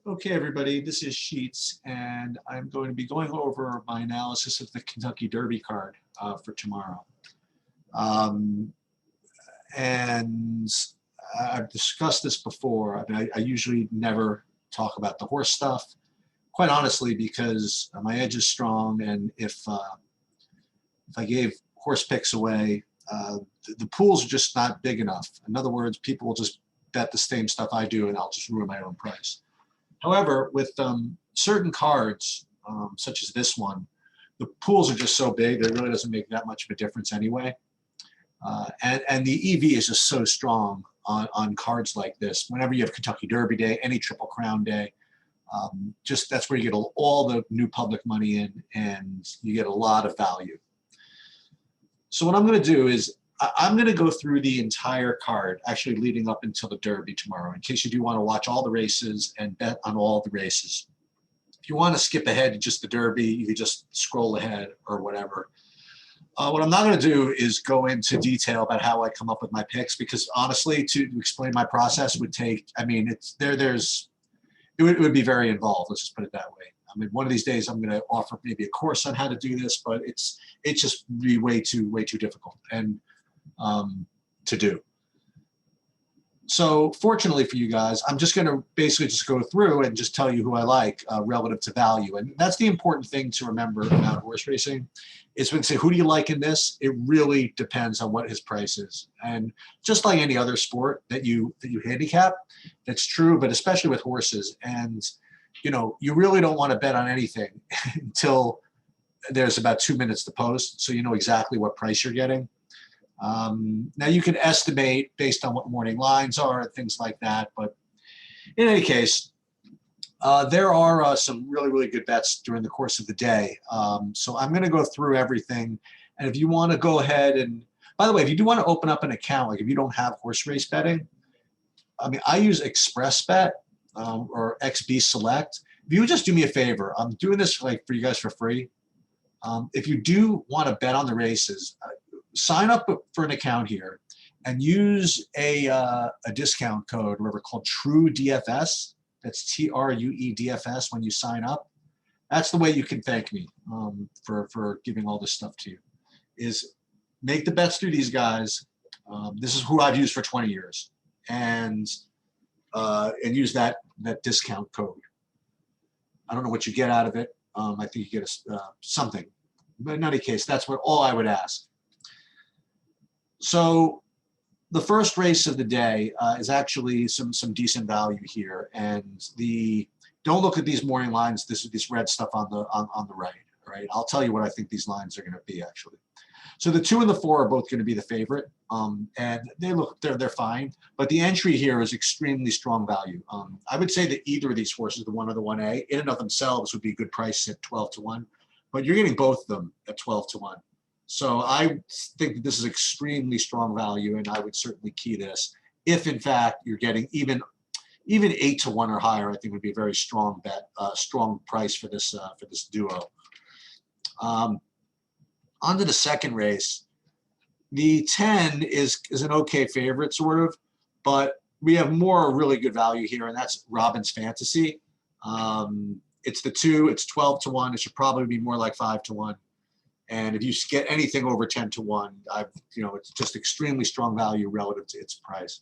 Okay, everybody, this is Sheets, and I'm going to be going over my analysis of the Kentucky Derby card for tomorrow. Um, and I've discussed this before. I mean, I usually never talk about the horse stuff, quite honestly, because my edge is strong, and if I gave horse picks away, the pools are just not big enough. In other words, people will just bet the same stuff I do, and I'll just ruin my own price. However, with certain cards, such as this one, the pools are just so big that it really doesn't make that much of a difference anyway. And the EV is just so strong on cards like this. Whenever you have Kentucky Derby Day, any Triple Crown Day, just that's where you get all the new public money in, and you get a lot of value. So what I'm going to do is I'm going to go through the entire card, actually leading up until the Derby tomorrow, in case you do want to watch all the races and bet on all the races. If you want to skip ahead to just the Derby, you can just scroll ahead or whatever. What I'm not going to do is go into detail about how I come up with my picks, because honestly, to explain my process would take, I mean, it would be very involved. Let's just put it that way. I mean, one of these days I'm going to offer maybe a course on how to do this, but it's just be way too difficult and to do. So fortunately for you guys, I'm just going to basically just go through and just tell you who I like relative to value. And that's the important thing to remember about horse racing is when you say, who do you like in this? It really depends on what his price is. And just like any other sport that you handicap, that's true, but especially with horses. And, you know, you really don't want to bet on anything until there's about 2 minutes to post, so you know exactly what price you're getting. Now you can estimate based on what morning lines are and things like that, but in any case, there are some really good bets during the course of the day. So I'm going to go through everything, and if you want to go ahead and, by the way, if you do want to open up an account, like if you don't have horse race betting, I mean, I use ExpressBet or XB Select. If you would just do me a favor, I'm doing this like for you guys for free. If you do want to bet on the races, sign up for an account here and use a discount code, whatever, called True DFS. That's TRUEDFS when you sign up. That's the way you can thank me for giving all this stuff to you. Is make the bets through these guys. This is who I've used for 20 years, and use that discount code. I don't know what you get out of it. I think you get something, but in any case, that's all I would ask. So the first race of the day is actually some decent value here, and don't look at these morning lines. This red stuff on the right. All right, I'll tell you what I think these lines are going to be actually. So the 2 and the 4 are both going to be the favorite, and they're fine. But the entry here is extremely strong value. I would say that either of these horses, the 1 or the 1A, in and of themselves would be a good price at 12 to 1, but you're getting both of them at 12 to 1. So I think that this is extremely strong value, and I would certainly key this. If in fact you're getting even 8 to 1 or higher, I think would be a very strong bet, strong price for this duo. On to the second race. The 10 is an okay favorite, sort of, but we have more really good value here, and that's Robbins Fantasy. It's the 2. It's 12 to 1. It should probably be more like 5 to 1. And if you get anything over 10 to 1, it's just extremely strong value relative to its price.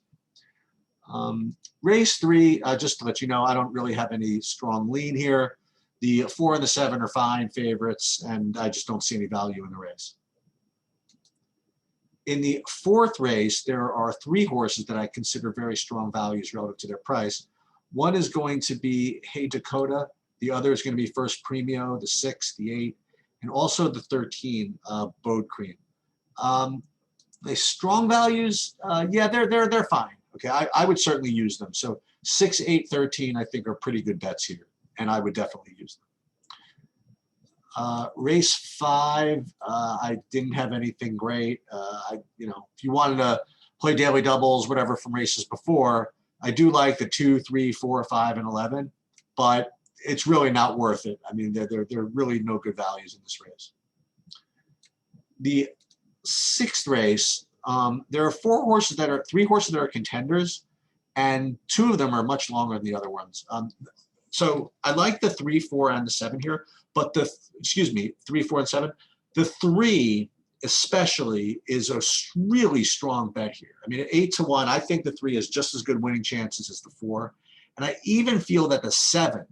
Race 3, just to let you know, I don't really have any strong lean here. The 4 and the 7 are fine favorites, and I just don't see any value in the race. In the fourth race, there are 3 horses that I consider very strong values relative to their price. One is going to be Hey Dakota. The other is going to be First Premio, the 6, the 8. And also the 13, Bode Cream. They strong values, yeah, they're fine. Okay, I would certainly use them. So 6, 8, 13, I think are pretty good bets here, and I would definitely use them. Race 5, I didn't have anything great. If you wanted to play daily doubles, whatever, from races before, I do like the 2, 3, 4, 5, and 11, but it's really not worth it. I mean, there are really no good values in this race. The 6th race, there are 3 horses that are contenders, and 2 of them are much longer than the other ones. So I like the 3, 4, and the 7 here, but excuse me, 3, 4, and 7. The 3 especially is a really strong bet here. I mean, at 8 to 1, I think the 3 has just as good winning chances as the 4. And I even feel that the 7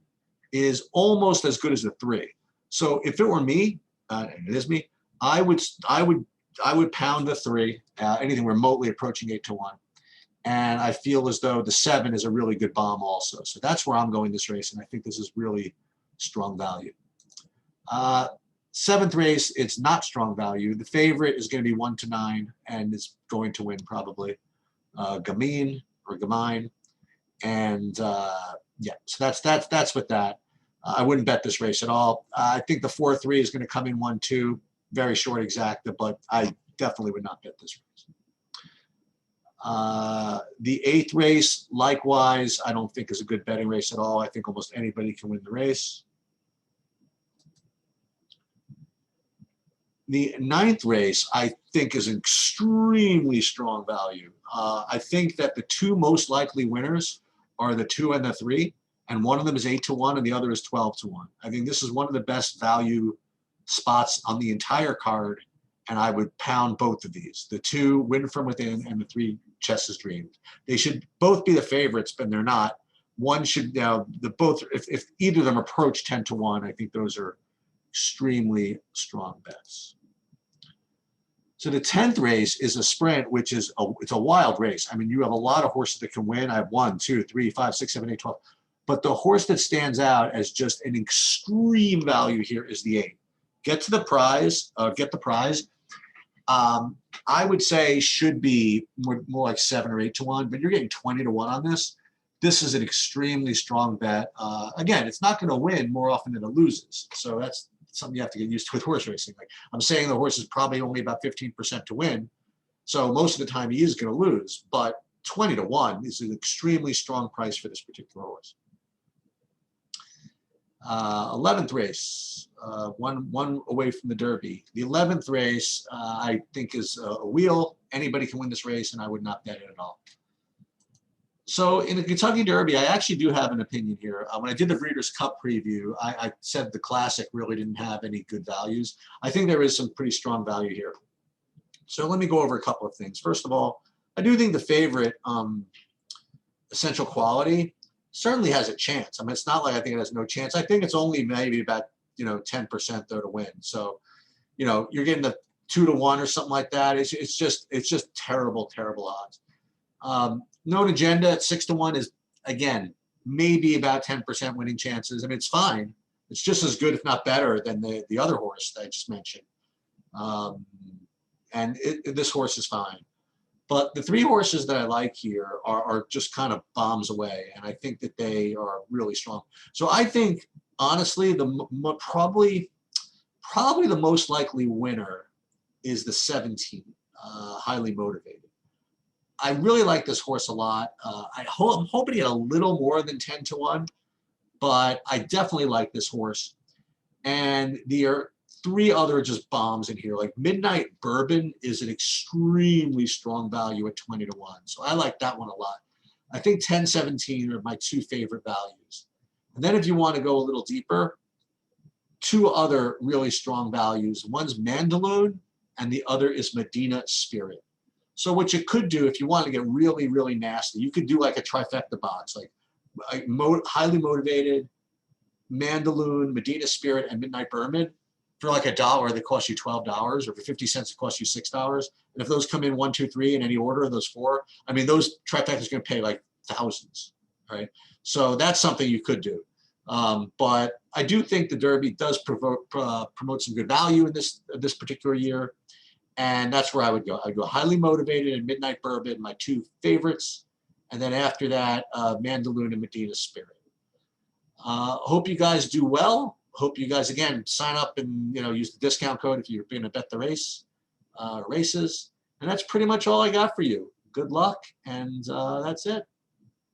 is almost as good as the 3. So if it were me, and it is me, I would pound the 3, anything remotely approaching 8 to 1. And I feel as though the 7 is a really good bomb also. So that's where I'm going this race, and I think this is really strong value. 7th race, it's not strong value. The favorite is going to be 1 to 9, and it's going to win probably. Gamine or Gamine, and yeah. So that's with that. I wouldn't bet this race at all. I think the 4-3 is going to come in 1-2, very short exacta, but I definitely would not bet this race. The 8th race, likewise, I don't think is a good betting race at all. I think almost anybody can win the race. The 9th race, I think, is an extremely strong value. I think that the 2 most likely winners are the 2 and the 3, and one of them is 8 to 1, and the other is 12 to 1. I think this is one of the best value spots on the entire card, and I would pound both of these. The 2 Win From Within and the 3 Chess is Dreamed. They should both be the favorites, but they're not. One should now if either of them approach 10 to 1, I think those are extremely strong bets. So the 10th race is a sprint, which is it's a wild race. I mean, you have a lot of horses that can win. I have 1, 2, 3, 5, 6, 7, 8, 12. But the horse that stands out as just an extreme value here is the 8. Get the prize. I would say should be more like 7 or 8 to 1, but you're getting 20 to 1 on this. This is an extremely strong bet. Again, it's not going to win more often than it loses. So that's something you have to get used to with horse racing. Like I'm saying, the horse is probably only about 15% to win. So most of the time he is going to lose, but 20 to 1 is an extremely strong price for this particular horse. 11th race, one away from the Derby. The 11th race, I think, is a wheel. Anybody can win this race, and I would not bet it at all. So in the Kentucky Derby, I actually do have an opinion here. When I did the Breeders' Cup preview, I said the Classic really didn't have any good values. I think there is some pretty strong value here. So let me go over a couple of things. First of all, I do think the favorite, Essential Quality, certainly has a chance. I mean, it's not like I think it has no chance. I think it's only maybe about 10% though to win. So, you're getting the 2 to 1 or something like that. It's just terrible odds. Known Agenda at 6 to 1 is, again, maybe about 10% winning chances. I mean, it's fine. It's just as good, if not better, than the other horse that I just mentioned. And this horse is fine. But the 3 horses that I like here are just kind of bombs away, and I think that they are really strong. So I think, honestly, probably the most likely winner is the 17, Highly Motivated. I really like this horse a lot. I'm hoping to get a little more than 10 to 1, but I definitely like this horse. And there are 3 other just bombs in here. Like Midnight Bourbon is an extremely strong value at 20 to 1. So I like that one a lot. I think 10, 17 are my 2 favorite values. And then if you want to go a little deeper, 2 other really strong values. One's Mandaloun, and the other is Medina Spirit. So what you could do if you want to get really, really nasty, you could do like a trifecta box, like Highly Motivated, Mandaloun, Medina Spirit, and Midnight Bourbon. For like $1, they cost you $12, or for 50 cents, it costs you $6. And if those come in 1, 2, 3 in any order of those 4, I mean, those trifectas are going to pay like thousands, right? So that's something you could do. But I do think the Derby does promote some good value in this particular year. And that's where I would go. I'd go Highly Motivated and Midnight Bourbon, my 2 favorites. And then after that, Mandaloun and Medina Spirit. Hope you guys do well. Hope you guys, again, sign up and use the discount code if you're going to bet the races. And that's pretty much all I got for you. Good luck, and that's it.